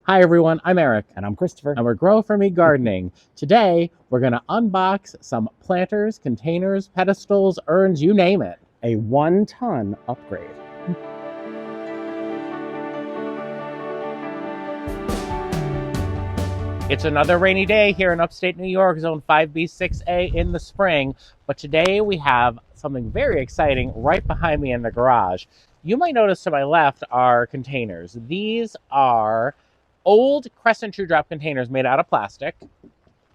Hi everyone, I'm Eric. And I'm Christopher. And we're Grow For Me Gardening. Today, we're going to unbox some planters, containers, pedestals, urns, you name it. A 1-ton upgrade. It's another rainy day here in upstate New York, zone 5B, 6A in the spring. But today we have something very exciting right behind me in the garage. You might notice to my left are containers. These are old Crescent True Drop containers made out of plastic.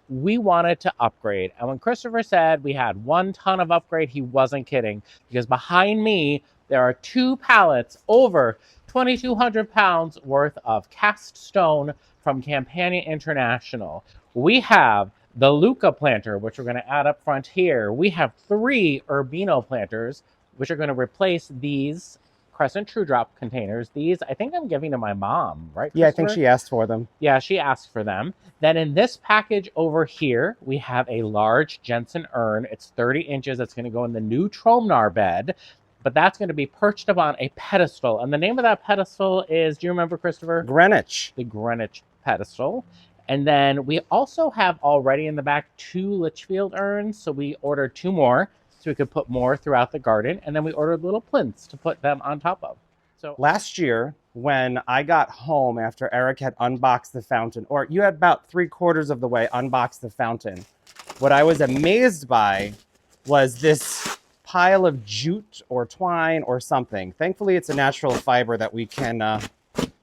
We wanted to upgrade. And when Christopher said we had 1 ton of upgrade, he wasn't kidding. Because behind me, there are 2 pallets over 2,200 pounds worth of cast stone from Campania International. We have the Lucca Planter, which we're going to add up front here. We have 3 Urbino Planters, which are going to replace these Crescent True Drop containers. These, I think I'm giving to my mom, right? Yeah, I think she asked for them. Yeah, she asked for them. Then in this package over here, we have a large Jensen Urn. It's 30 inches. It's going to go in the new Tromnar bed, but that's going to be perched upon a pedestal. And the name of that pedestal is, do you remember, Christopher? Greenwich. The Greenwich Pedastal. And then we also have already in the back 2 Litchfield urns. So we ordered 2 more so we could put more throughout the garden. And then we ordered little plinths to put them on top of. So last year, when I got home after Eric had unboxed the fountain, or you had about 3/4 of the way unboxed the fountain, what I was amazed by was this pile of jute or twine or something. Thankfully, it's a natural fiber that we can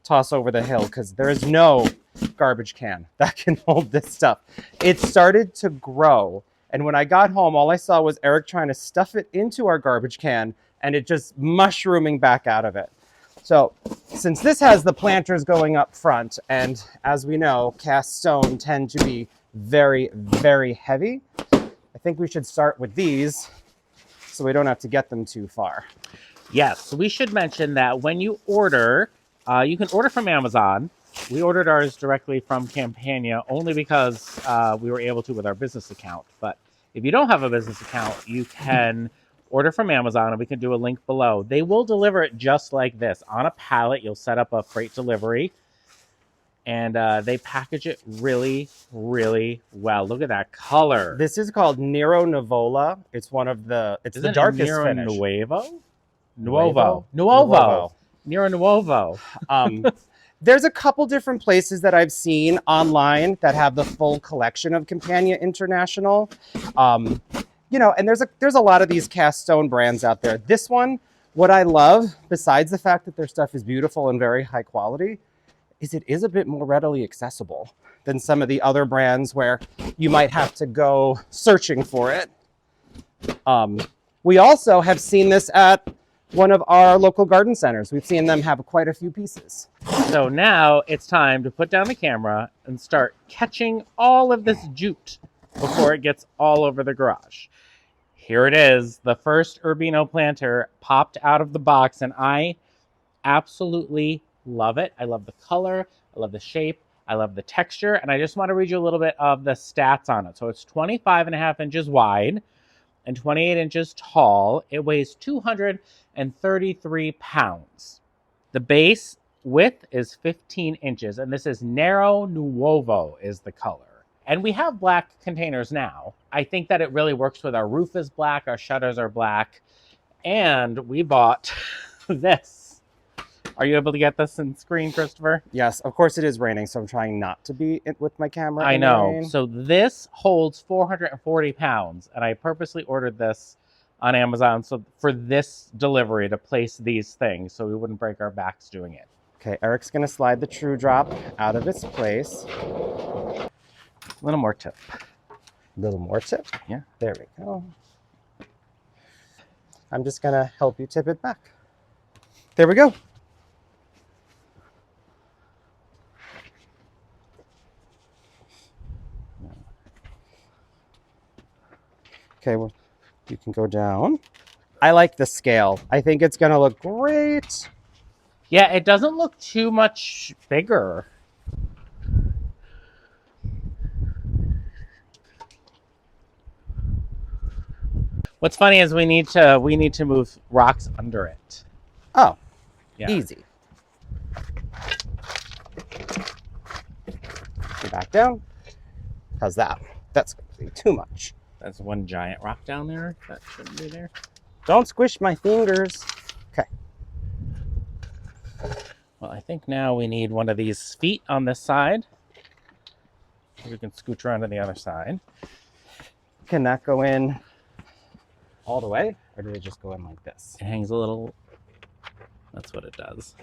toss over the hill because there is no garbage can that can hold this stuff. It started to grow. And when I got home, all I saw was Eric trying to stuff it into our garbage can and it just mushrooming back out of it. So since this has the planters going up front, and as we know, cast stone tend to be very, very heavy, I think we should start with these so we don't have to get them too far. yes, so we should mention that when you order, you can order from Amazon. We ordered ours directly from Campania only because we were able to with our business account. But if you don't have a business account, you can order from Amazon, and we can do a link below. They will deliver it just like this. On a pallet, you'll set up a freight delivery, and they package it really, really well. Look at that color. This is called Nero Nuvola. It's one of the, it's the darkest Nero finish. Nuovo? Nuovo. Nero Nuovo. There's a couple different places that I've seen online that have the full collection of Campania International. You know, and there's a lot of these cast stone brands out there. This one, what I love, besides the fact that their stuff is beautiful and very high quality, is it is a bit more readily accessible than some of the other brands where you might have to go searching for it. We also have seen this at one of our local garden centers. We've seen them have quite a few pieces. So now it's time to put down the camera and start catching all of this jute before it gets all over the garage. Here it is, the first Urbino planter popped out of the box, and I absolutely love it. I love the color, I love the shape, I love the texture, and I just want to read you a little bit of the stats on it. So it's 25.5 inches wide and 28 inches tall. It weighs 233 pounds. The base width is 15 inches, and this is Nero Nuovo is the color. And we have black containers now. I think that it really works with our roof is black, our shutters are black, and we bought this. Are you able to get this in screen, Christopher? Yes, of course it is raining, so I'm trying not to be with my camera. I know. So this holds 440 pounds, and I purposely ordered this on Amazon so for this delivery to place these things so we wouldn't break our backs doing it. Okay, Eric's gonna slide the True Drop out of its place. A little more tip. A little more tip? Yeah. There we go. I'm just gonna help you tip it back. There we go. Okay, well, you can go down. I like the scale. I think it's gonna look great. Yeah, it doesn't look too much bigger. What's funny is we need to move rocks under it. Oh, Yeah. easy. back down. How's that? That's going to be too much. That's one giant rock down there. That shouldn't be there. Don't squish my fingers. Okay. Well, I think now we need one of these feet on this side. We can scooch around to the other side. Can that go in all the way, or do they just go in like this? It hangs a little. That's what it does.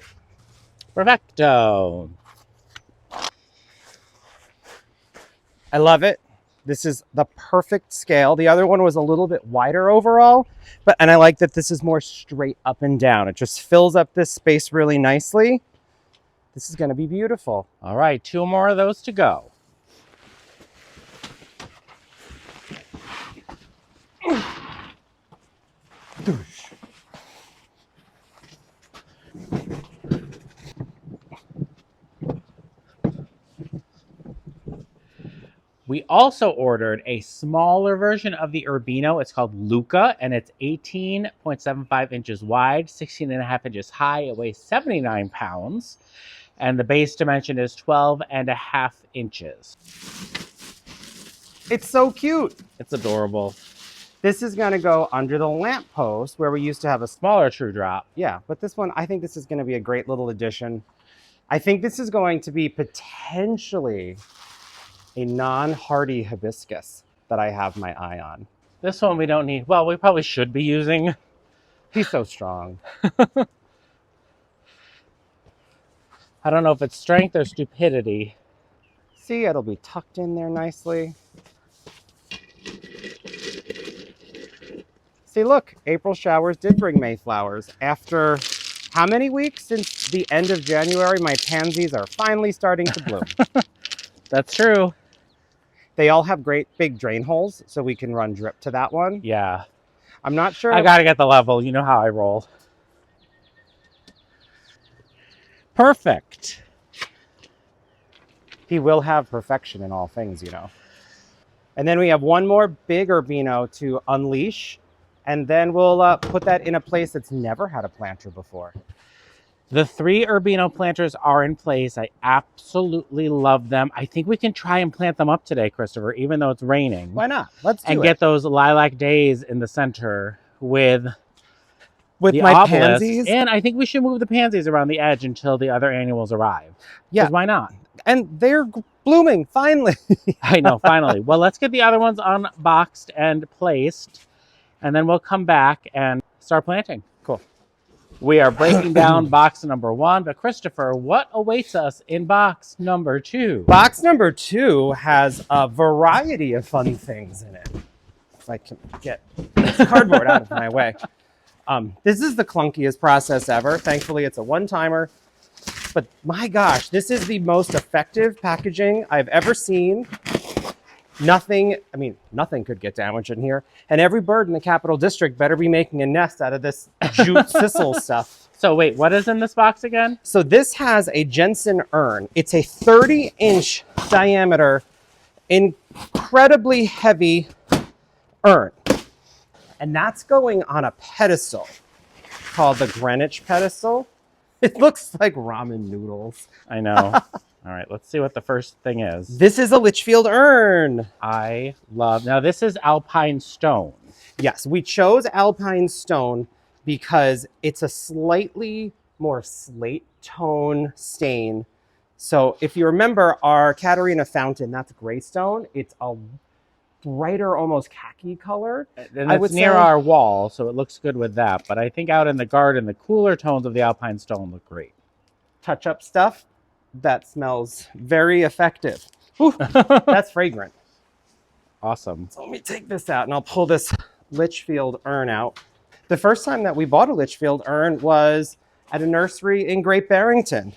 Perfecto. I love it. This is the perfect scale. The other one was a little bit wider overall, and I like that this is more straight up and down. It just fills up this space really nicely. This is going to be beautiful. All right, 2 more of those to go. We also ordered a smaller version of the Urbino. It's called Lucca, and it's 18.75 inches wide, 16.5 inches high. It weighs 79 pounds, and the base dimension is 12.5 inches. It's so cute. It's adorable. This is going to go under the lamppost where we used to have a Smaller true drop. Yeah, but this one, I think this is going to be a great little addition. I think this is going to be potentially a non-hardy hibiscus that I have my eye on. This one we don't need. Well, we probably should be using. He's so strong. I don't know if it's strength or stupidity. See, it'll be tucked in there nicely. See, look, April showers did bring May flowers. After how many weeks? Since the end of January, my pansies are finally starting to bloom. That's true. They all have great big drain holes, so we can run drip to that one. Yeah. I'm not sure. I gotta get the level. You know how I roll. Perfect. He will have perfection in all things, you know. And then we have one more big Urbino to unleash, and then we'll put that in a place that's never had a planter before. The 3 Urbino planters are in place. I absolutely love them. I think we can try and plant them up today, Christopher, even though it's raining. Why not? Let's do and it. get those lilac days in the center with the my obelisk. pansies. And I think we should move the pansies around the edge until the other annuals arrive. Yeah. Why not? And they're blooming, finally. I know, finally. Well, let's get the other ones unboxed and placed, and then we'll come back and start planting. Cool. We are breaking down box number 1, but Christopher, what awaits us in box number 2? Box number 2 has a variety of fun things in it. If I can get this cardboard out of my way. This is the clunkiest process ever. Thankfully, it's a one-timer. But my gosh, this is the most effective packaging I've ever seen. Nothing could get damaged in here. And every bird in the Capital District better be making a nest out of this jute sisal stuff. So wait, what is in this box again? So this has a Jensen Urn. It's a 30-inch diameter, incredibly heavy urn. And that's going on a pedestal called the Greenwich Pedastal. It looks like ramen noodles. I know. All right, let's see what the first thing is. This is a Litchfield urn. I love, now this is alpine stone. Yes, we chose alpine stone because it's a slightly more slate tone stain. So if you remember our Caterina Fountain, that's gray stone. It's a brighter, almost khaki color. And it's near our wall, so it looks good with that. But I think out in the garden, the cooler tones of the alpine stone look great. Touch-up stuff. That smells very effective. Ooh, that's fragrant. Awesome. So let me take this out and I'll pull this Litchfield urn out. The first time that we bought a Litchfield urn was at a nursery in Great Barrington.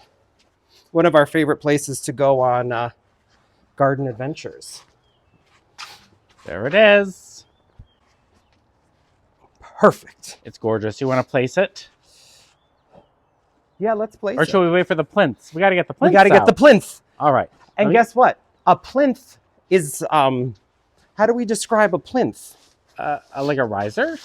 One of our favorite places to go on garden adventures. There it is. Perfect. It's gorgeous. You want to place it? Yeah, let's place it. Or should we wait for the plinths? We got to get the plinths We got to get the plinth. All right. And guess what? A plinth is, how do we describe a plinth? Like a riser?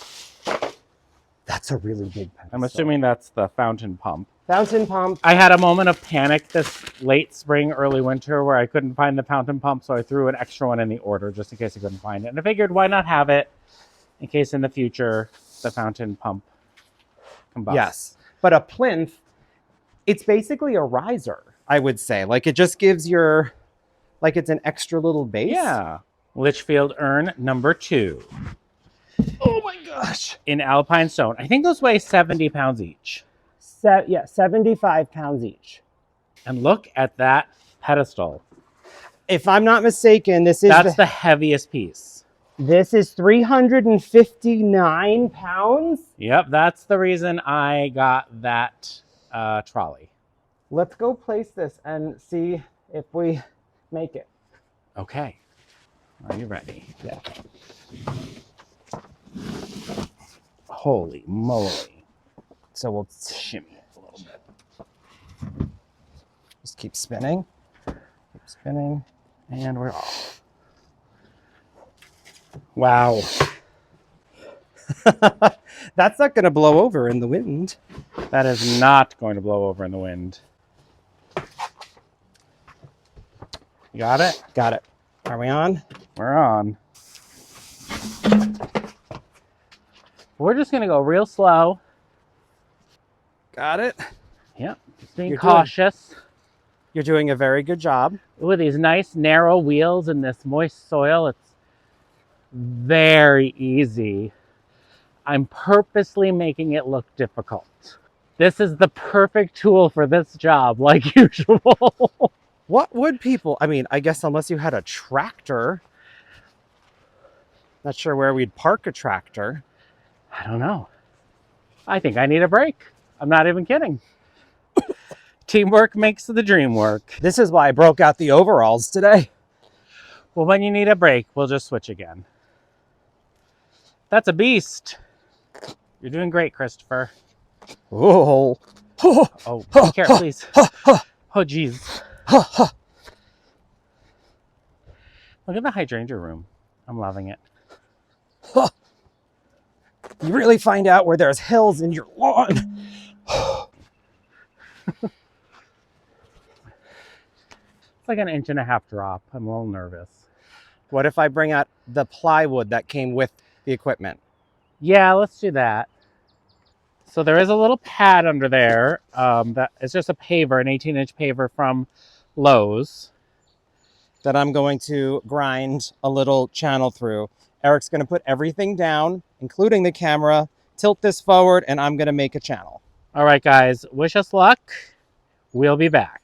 That's a really big pedestal. I'm assuming that's the fountain pump. Fountain pump. I had a moment of panic this late spring, early winter, where I couldn't find the fountain pump, so I threw an extra one in the order just in case I couldn't find it. And I figured, why not have it in case in the future the fountain pump combusts. Yes, but a plinth, it's basically a riser, I would say. Like, it just gives your, like, it's an extra little base. Yeah. Litchfield urn number 2. Oh my gosh. In alpine stone. I think those weigh 70 pounds each. Yeah, 75 pounds each. And look at that pedestal. If I'm not mistaken, that's the heaviest piece. This is 359 pounds. Yep, that's the reason I got that trolley. Let's go place this and see if we make it. Okay. Are you ready? Yeah. Holy moly. So we'll shimmy it a little bit. Just keep spinning. Keep spinning. And we're off. Wow. That's not going to blow over in the wind. That is not going to blow over in the wind. You got it? Got it. Are we on? We're on. We're just going to go real slow. Got it. Yep. Just being cautious. You're doing a very good job. With these nice narrow wheels in this moist soil, it's very easy. I'm purposely making it look difficult. This is the perfect tool for this job, like usual. What would people, I mean, I guess unless you had a tractor, not sure where we'd park a tractor. I don't know. I think I need a break. I'm not even kidding. Teamwork makes the dream work. This is why I broke out the overalls today. Well, when you need a break, we'll just switch again. That's a beast. You're doing great, Christopher. Oh. Oh, be careful, please. Oh, geez. Look at the hydrangea room. I'm loving it. You really find out where there's hills in your lawn. It's like an 1.5 inch drop. I'm a little nervous. What if I bring out the plywood that came with the equipment? Yeah, let's do that. So there is a little pad under there. That it's just a paver, an 18-inch paver from Lowe's. That I'm going to grind a little channel through. Eric's going to put everything down, including the camera, tilt this forward, and I'm going to make a channel. All right, guys, wish us luck. We'll be back.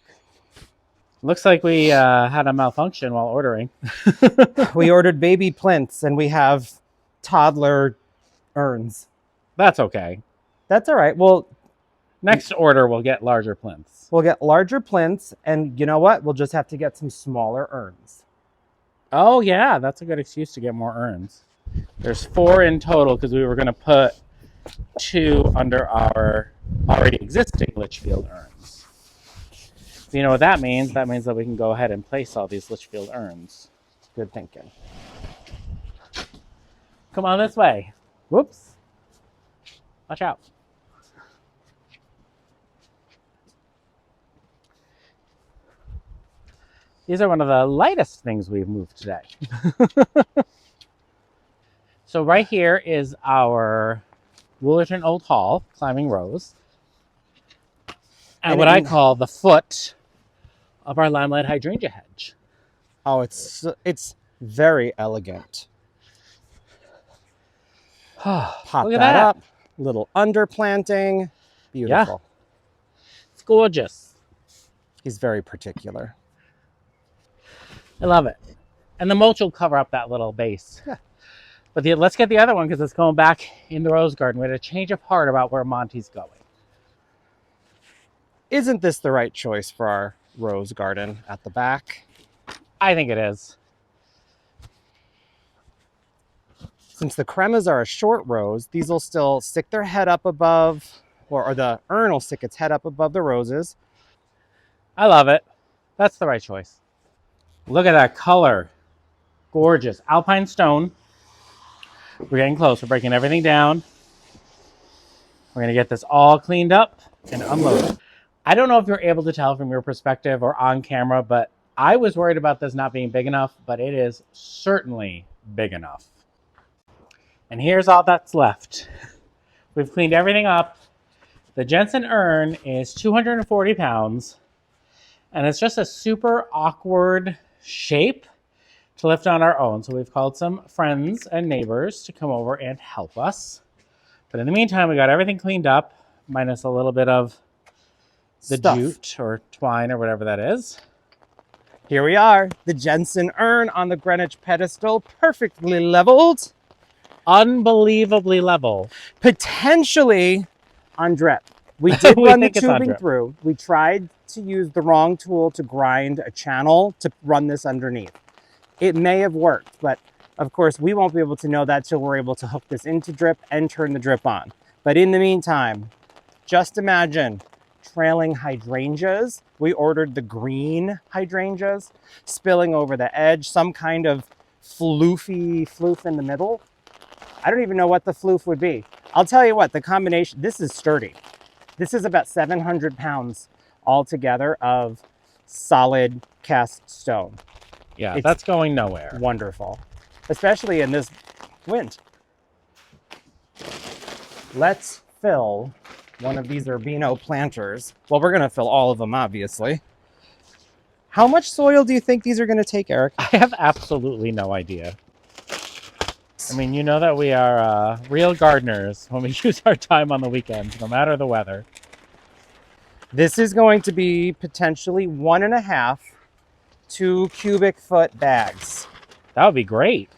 Looks like we had a malfunction while ordering. We ordered baby plinths, and we have toddler urns. That's okay. That's all right. Well, next order, we'll get larger plinths. We'll get larger plinths, and you know what? We'll just have to get some smaller urns. Oh, yeah, that's a good excuse to get more urns. There's 4 in total because we were going to put 2 under our already existing Litchfield urns. So you know what that means? That means that we can go ahead and place all these Litchfield urns. Good thinking. Come on this way. Whoops. Watch out. These are one of the lightest things we've moved today. So right here is our Woolerton Old Hall climbing rose. And what I call the foot of our limelight hydrangea hedge. Oh, it's very elegant. Pop Look at that that up. Little underplanting. Beautiful. Yeah. It's gorgeous. He's very particular. I love it. And the mulch will cover up that little base. Yeah. But let's get the other one because it's going back in the rose garden. We had a change of heart about where Monty's going. Isn't this the right choice for our rose garden at the back? I think it is. Since the cremas are a short rose, these will still stick their head up above, or the urn will stick its head up above the roses. I love it. That's the right choice. Look at that color. Gorgeous. Alpine stone. We're getting close. We're breaking everything down. We're gonna get this all cleaned up and unloaded. I don't know if you're able to tell from your perspective or on camera, but I was worried about this not being big enough, but it is certainly big enough. And here's all that's left. We've cleaned everything up. The Jensen Urn is 240 pounds, and it's just a super awkward shape to lift on our own. So we've called some friends and neighbors to come over and help us. But in the meantime, we got everything cleaned up, minus a little bit of the jute or twine or whatever that is. Here we are, the Jensen Urn on the Greenwich Pedastal, perfectly leveled. Unbelievably level. Potentially on drip. We did We run the think it's on tubing drip. through. We tried to use the wrong tool to grind a channel to run this underneath. It may have worked, but of course we won't be able to know that till we're able to hook this into drip and turn the drip on. But in the meantime, just imagine trailing hydrangeas. We ordered the green hydrangeas, spilling over the edge, some kind of floof in the middle. I don't even know what the floof would be. I'll tell you what, the combination, this is sturdy. This is about 700 pounds altogether of solid cast stone. Yeah, It's that's going nowhere. wonderful, especially in this wind. Let's fill one of these Urbino planters. Well, we're gonna fill all of them, obviously. How much soil do you think these are gonna take, Eric? I have absolutely no idea. I mean, you know that we are real gardeners when we use our time on the weekends, no matter the weather. This is going to be potentially 1.5 2 cubic foot bags. That would be great.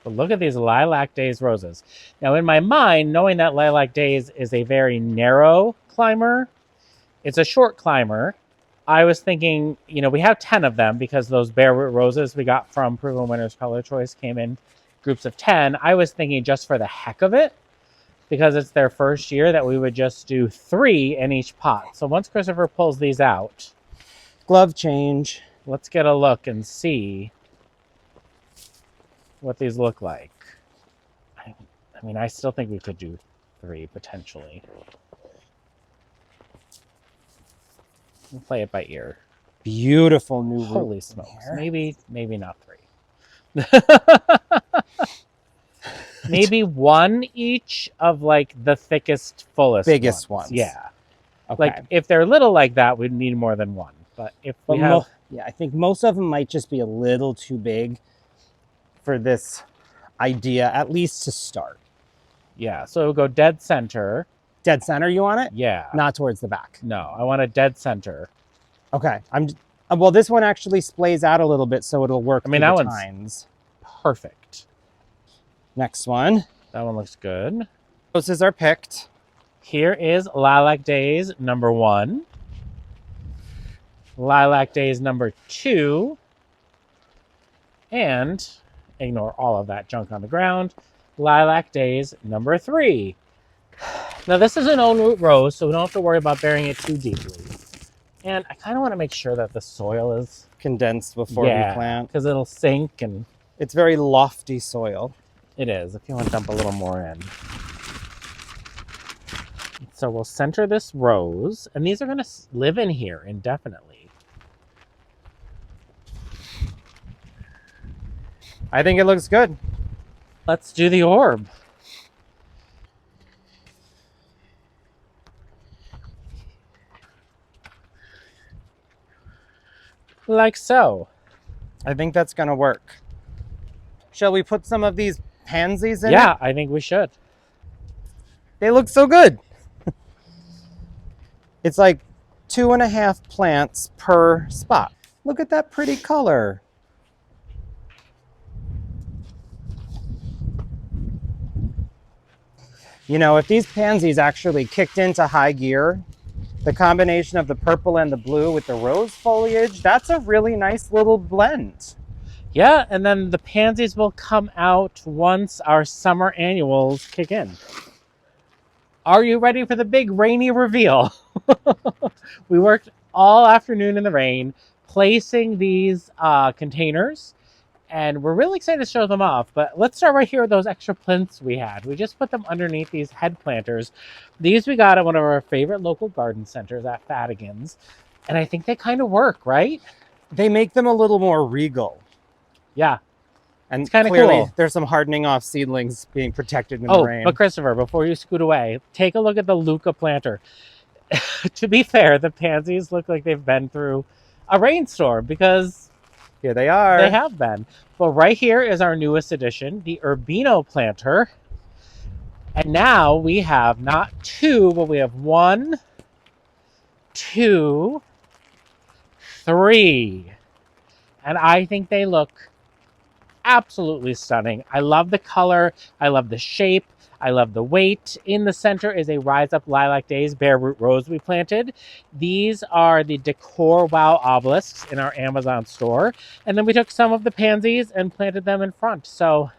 But look at these Lilac Days roses. Now, in my mind, knowing that Lilac Days is a very narrow climber, it's a short climber. I was thinking, you know, we have 10 of them because those bare root roses we got from Proven Winners Color Choice came in groups of 10. I was thinking just for the heck of it, because it's their first year, that we would just do 3 in each pot. So once Christopher pulls these out, Glove change. let's get a look and see what these look like. I mean, I still think we could do 3 potentially. We'll play it by ear. Beautiful new root. Holy smokes. here. Maybe not 3. Maybe 1 each of like the thickest, fullest Biggest ones. ones. Yeah. Okay. Like if they're little like that, we'd need more than 1. But if we But have... yeah, I think most of them might just be a little too big for this idea, at least to start. Yeah, so we'll go dead center. Dead center, you want it? Yeah. Not towards the back. No, I want a dead center. Okay. Well, this one actually splays out a little bit, so it'll work. I mean, through that the one's tines. perfect. Next one. That one looks good. Roses are picked. Here is Lilac Days number 1. Lilac Days number 2. And, ignore all of that junk on the ground, Lilac Days number 3. Now this is an own root rose, so we don't have to worry about burying it too deeply. And I kind of want to make sure that the soil is Condensed before we plant. because it'll sink, and It's very lofty soil. it is, if you want to dump a little more in. So we'll center this rose, and these are going to live in here indefinitely. I think it looks good. Let's do the orb. Like so. I think that's going to work. Shall we put some of these pansies in? Yeah, it? I think we should. They look so good. It's like 2.5 plants per spot. Look at that pretty color. You know, if these pansies actually kicked into high gear, the combination of the purple and the blue with the rose foliage, that's a really nice little blend. Yeah, and then the pansies will come out once our summer annuals kick in. Are you ready for the big rainy reveal? We worked all afternoon in the rain placing these containers, And we're really excited to show them off, but let's start right here with those extra plinths we had. We just put them underneath these head planters. These we got at one of our favorite local garden centers at Fadigan's, and I think they kind of work, right? They make them a little more regal. Yeah. And it's kind of clearly cool. There's some hardening off seedlings being protected in the rain. But Christopher, before you scoot away, take a look at the Lucca Planter. To be fair, the pansies look like they've been through a rainstorm because here they are. They have been. But right here is our newest addition, the Urbino Planter. And now we have not two, but we have 1, 2, 3. And I think they look absolutely stunning. I love the color. I love the shape. I love the weight. In the center is a Rise Up Lilac Days bare root rose we planted. These are the Decor Wow obelisks in our Amazon store. And then we took some of the pansies and planted them in front. So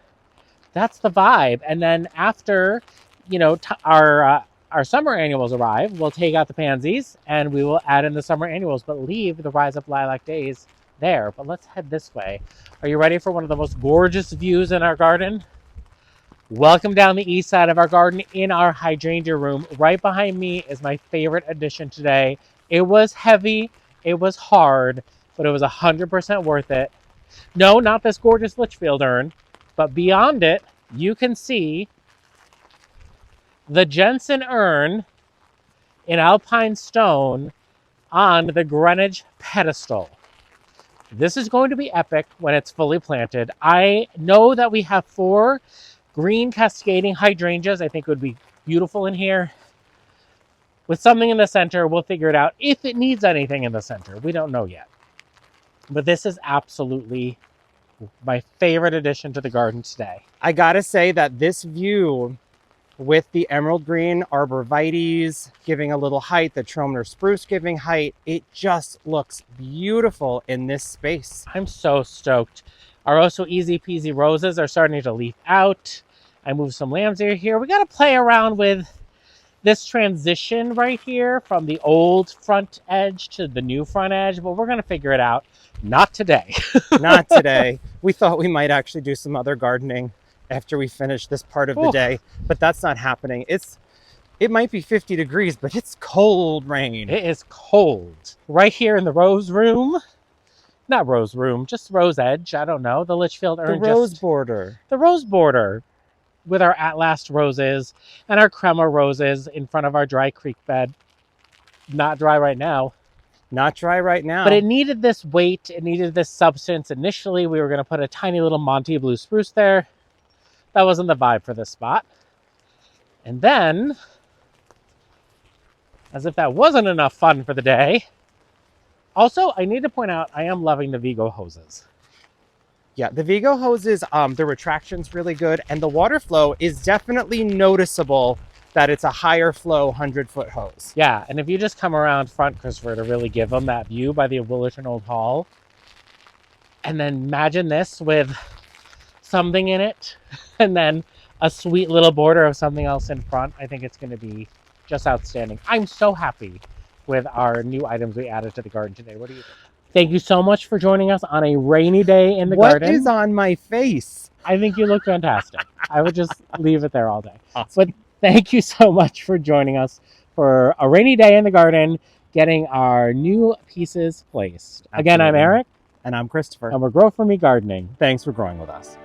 that's the vibe. And then after, you know, our summer annuals arrive, we'll take out the pansies and we will add in the summer annuals, but leave the Rise Up Lilac Days there. But let's head this way. Are you ready for one of the most gorgeous views in our garden? Welcome down the east side of our garden in our hydrangea room. Right behind me is my favorite addition today. It was heavy, it was hard, but it was 100% worth it. No, not this gorgeous Litchfield urn, but beyond it, you can see the Jensen Urn in alpine stone on the Greenwich Pedastal. This is going to be epic when it's fully planted. I know that we have 4 green cascading hydrangeas. I think would be beautiful in here. With something in the center, we'll figure it out if it needs anything in the center. We don't know yet. But this is absolutely my favorite addition to the garden today. I gotta say that this view with the emerald green arborvitaes giving a little height, the Tromner spruce giving height, it just looks beautiful in this space. I'm so stoked. Our also easy peasy roses are starting to leaf out. I moved some lambs here. We got to play around with this transition right here from the old front edge to the new front edge, but we're going to figure it out. Not today. Not today. We thought we might actually do some other gardening after we finish this part of the day, but that's not happening. It might be 50 degrees, but it's cold rain. It is cold. Right here in the rose room. Not rose room, just rose edge. I don't know. The Litchfield urn. The rose border. The rose border with our At Last roses and our Crema roses in front of our dry creek bed. Not dry right now. Not dry right now. But it needed this weight. It needed this substance. Initially, we were going to put a tiny little Monty Blue spruce there. That wasn't the vibe for this spot. And then, as if that wasn't enough fun for the day, also, I need to point out, I am loving the VEGO hoses. Yeah, the VEGO hoses, the retraction's really good, and the water flow is definitely noticeable that it's a higher flow 100-foot hose. Yeah, and if you just come around front, Christopher, to really give them that view by the Willerton Old Hall, and then imagine this with something in it, and then a sweet little border of something else in front, I think it's going to be just outstanding. I'm so happy with our new items we added to the garden today. What do you think? Thank you so much for joining us on a rainy day in the garden. What is on my face? I think you look fantastic. I would just leave it there all day. Awesome. But thank you so much for joining us for a rainy day in the garden, getting our new pieces placed. Absolutely. Again, I'm Eric. And I'm Christopher. And we're Grow For Me Gardening. Thanks for growing with us.